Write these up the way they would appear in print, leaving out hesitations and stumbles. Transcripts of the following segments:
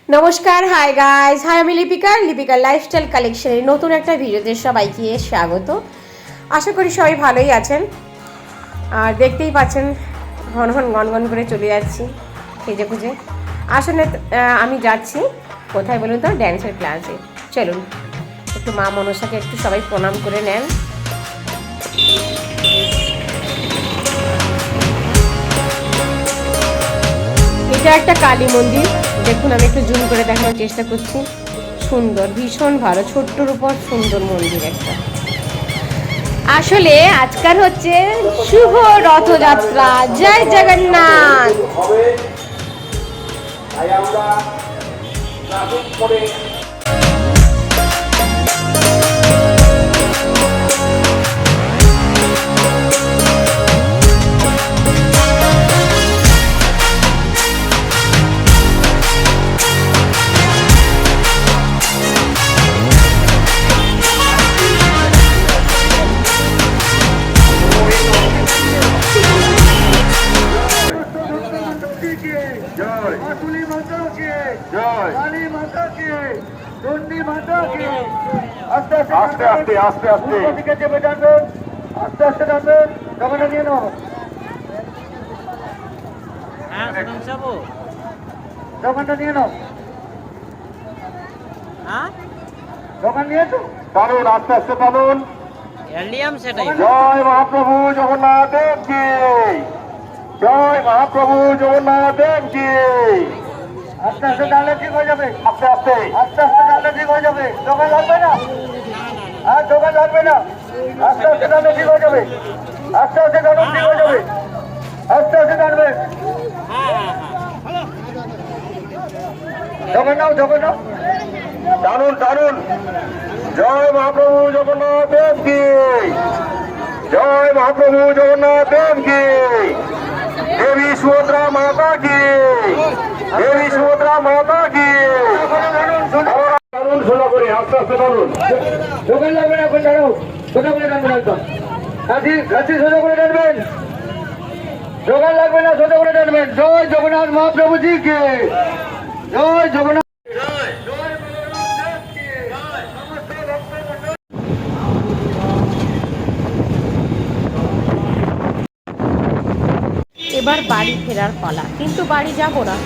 নমস্কার, hi guys, high, আমি লিপিকার lifestyle কালেকশনের নতুন একটা ভিডিওতে সবাইকে স্বাগত। আশা করি সবাই ভালোই আছেন। আর দেখতেই পাচ্ছেন গনগন করে চলে যাচ্ছি খুঁজে খুঁজে। আসলে আমি যাচ্ছি কোথায় বলুন তো, ড্যান্সের ক্লাসে। চলুন একটু মা মনসাকে একটু সবাই প্রণাম করে নেন। এটা একটা কালী মন্দির, দেখুন আমি একটু জুম করে দেখানোর চেষ্টা করছি। সুন্দর, ভীষণ ভালো, ছোট্টর উপর সুন্দর মন্দির একটা। আসলে আজকাল হচ্ছে শুভ রথযাত্রা। জয় জগন্নাথ। আস্তে আস্তে আস্তে আস্তে দিকে চেপে টানবেন, আস্তে আস্তে টানবেন, দোকানটা নিয়ে নাও। দোকানটা নিয়ে নাও। দোকান নিয়েছো? টানুন, আস্তে আস্তে টানুন। জয় মহাপ্রভু জগন্নাথ দেব কি, জয় মহাপ্রভু জগন্নাথ দেব কি। আস্তে আস্তে টানলে ঠিক হয়ে যাবে, আস্তে আস্তে আস্তে আস্তে টানলে ঠিক হয়ে যাবে। দোকান লাগবে না, আর দোকান লাগবে না। আস্তে আস্তে টানলে ঠিক হয়ে যাবে, আস্তে আস্তে টানুন, ঠিক হয়ে যাবে। আস্তে আস্তে টানবে, দোকান নাও, দোকান নাও, টানুন টানুন। জয় মহাপ্রভু জগন্নাথ দেব কি, জয় মহাপ্রভু জগন্নাথ দেব কি। দেবী সুভদ্রা মাতা কি, দেবী সুভদ্রা মাতা কি। টানুন সোজা করে, আস্তে আস্তে টানুন। দোকান লাগবে না, এখন টানুন, সোজা করে টানবেন একদম। গাছি সোজা করে টানবেন, দোকান লাগবে না, সোজা করে টানবেন। জয় জগন্নাথ মহাপ্রভুজি কে, জয় জগন্নাথ। এবার বাড়ি ফেরার পালা, কিন্তু বাড়ি যাবো না,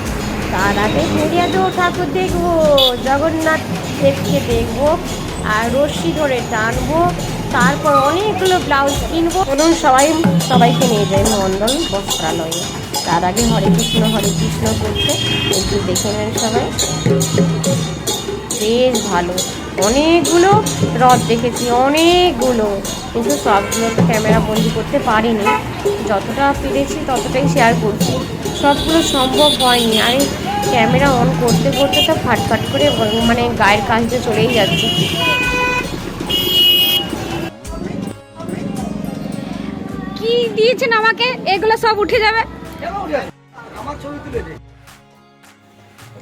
তার আগে ফেরিয়াদেও ঠাকুর দেখবো, জগন্নাথ দেবকে দেখবো, আর রশ্মি ধরে টানবো। তারপর অনেকগুলো ব্লাউজ কিনবো। বলুন সবাইকে নিয়ে যাই মণ্ডল বস্ত্রালয়ে। তার আগে হরে কৃষ্ণ করতে একটু দেখে নেন সবাই। বেশ ভালো, অনেকগুলো রথ দেখেছি, অনেকগুলো, কিন্তু সবগুলো তো ক্যামেরা বন্দি করতে পারিনি। যতটা পেরেছি ততটাই শেয়ার করছি, সবগুলো সম্ভব হয়নি। আর ক্যামেরা অন করতে করতে তো ফাটফাট করে মানে গায়ের কাজ দিয়ে চলেই যাচ্ছে। কি দিয়েছেন আমাকে, এগুলো সব উঠে যাবে।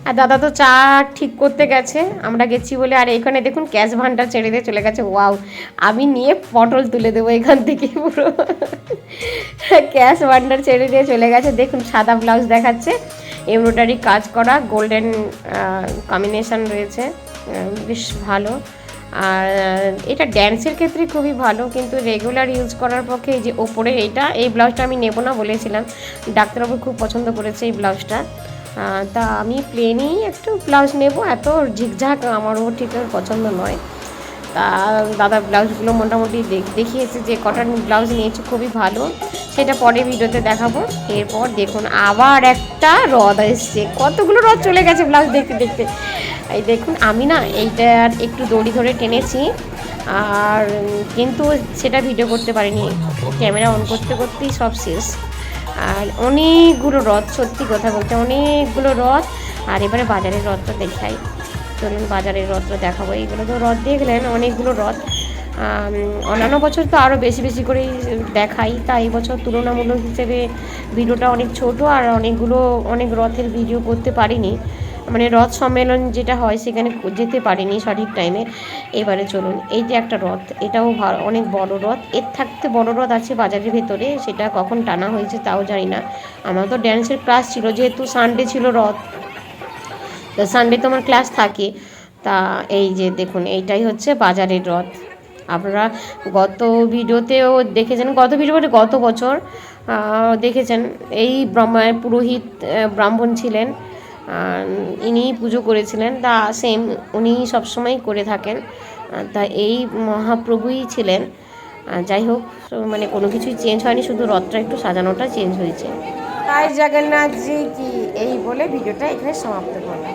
আর দাদা তো চা ঠিক করতে গেছে, আমরা গেছি বলে। আর এখানে দেখুন ক্যাশ ভান্ডার ছেড়ে দিয়ে চলে গেছে। ওয়াও, আমি নিয়ে পটল তুলে দেবো এখান থেকে পুরো। ক্যাশ ভান্ডার ছেড়ে দিয়ে চলে গেছে। দেখুন সাদা ব্লাউজ দেখাচ্ছে, এমব্রয়ডারি কাজ করা, গোল্ডেন কম্বিনেশন রয়েছে, বেশ ভালো। আর এটা ড্যান্সের ক্ষেত্রে খুবই ভালো, কিন্তু রেগুলার ইউজ করার পক্ষে এই যে ওপরে এই ব্লাউজটা আমি নেবো না বলেছিলাম। ডাক্তারবাবু খুব পছন্দ করেছে এই ব্লাউজটা, তা আমি প্লেনই একটু ব্লাউজ নেব। এত ঝিকঝাক আমারও ঠিক পছন্দ নয়। তা দাদা ব্লাউজগুলো মোটামুটি দেখিয়েছে, যে কটন ব্লাউজ নিয়েছে খুবই ভালো, সেটা পরে ভিডিওতে দেখাবো। এরপর দেখুন আবার একটা রথ এসছে, কতগুলো রথ চলে গেছে ব্লাউজ দেখতে দেখতে। এই দেখুন আমি না এইটার একটু দড়ি ধরে টেনেছি, আর কিন্তু সেটা ভিডিও করতে পারিনি, ক্যামেরা অন করতে করতেই সব শেষ। আর অনেকগুলো রথ, সত্যি কথা বলতে অনেকগুলো রথ। আর এবারে বাজারের রথটা দেখাই, চলুন বাজারের রথটা দেখাবো। এইগুলো তো রথ দেখলেন, অনেকগুলো রথ। অন্যান্য বছর তো আরও বেশি বেশি করেই দেখাই, তাই এই বছর তুলনামূলক হিসেবে ভিডিওটা অনেক ছোট, আর অনেক রথের ভিডিও করতে পারিনি। মানে রথ সম্মেলন যেটা হয় সেখানে যেতে পারিনি সঠিক টাইমে। এবারে চলুন, এই যে একটা রথ, এটাও অনেক বড় রথ, এর থাকতে বড় রথ আছে বাজারের ভেতরে, সেটা কখন টানা হয়েছে তাও জানি না। আমার তো ড্যান্সের ক্লাস ছিল, যেহেতু সানডে ছিল রথ, তো সানডে তো আমার ক্লাস থাকে। তা এই যে দেখুন, এইটাই হচ্ছে বাজারের রথ। আপনারা গত ভিডিওতেও দেখেছেন, গত বছর দেখেছেন, এই পুরোহিত ব্রাহ্মণ ছিলেন, ইনিই পুজো করেছিলেন। তা সেম উনি সবসময় করে থাকেন। তা এই মহাপ্রভুই ছিলেন। যাই হোক, মানে কোনো কিছুই চেঞ্জ হয়নি, শুধু রথটা একটু সাজানোটা চেঞ্জ হয়েছে। তাই জগন্নাথজি কি, এই বলে ভিডিওটা এখানে সমাপ্ত করলাম।